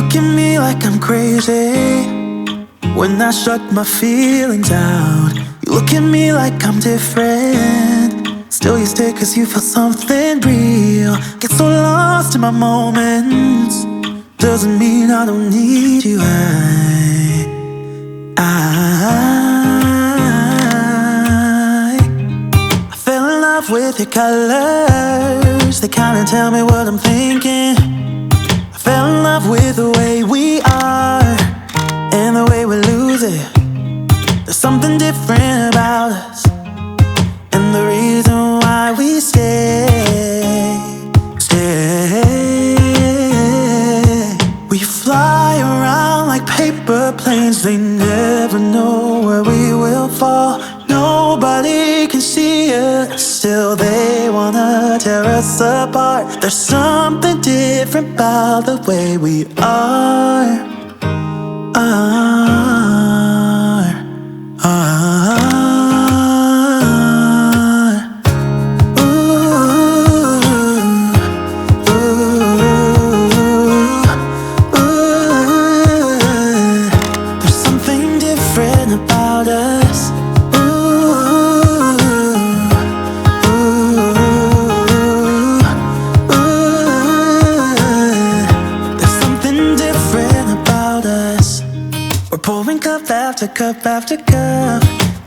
look at me like I'm crazy when I shut my feelings out. You look at me like I'm different, still you stay cause you feel something real. Get so lost in my moments, doesn't mean I don't need you. I fell in love with your colors, they kinda tell me what I'm thinking. I fell in love with the way we are and the way we lose it. There's something different about us, and the reason why we stay. We fly around like paper planes, they never know where we will fall. Nobody can see us, still they wanna tear us apart. There's something different about the way we are. There's something different about us. There's something different about us. We're pouring cup after cup after cup.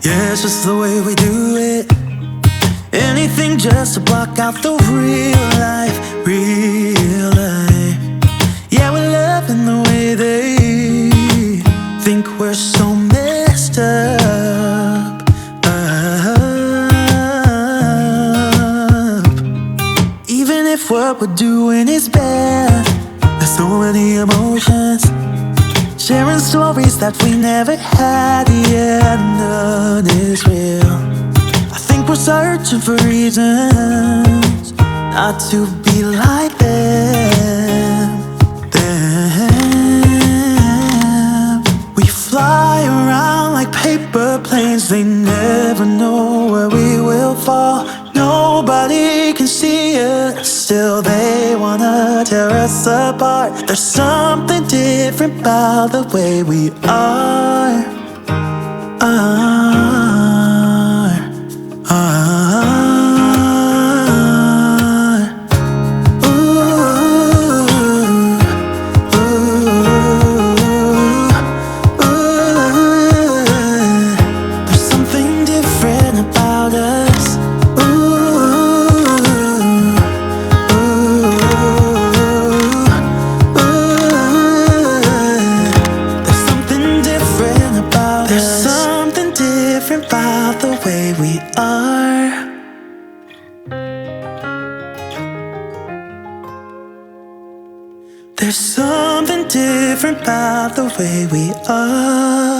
Yeah, it's just the way we do it. Anything just to block out the real life, real life. Yeah, we're loving the way they think we're so messed up. Even if what we're doing is bad, there's so many emotions, sharing stories that we never had. Yeah, none is real. I think we're searching for reasons not to be like them. We fly around like paper planes, they never know where we will fall. Nobody can see us, still they wanna tear us apart. There's something different about the way we are. There's something different about us. There's something different about us. There's something different about the way we are. There's something different about the way we are.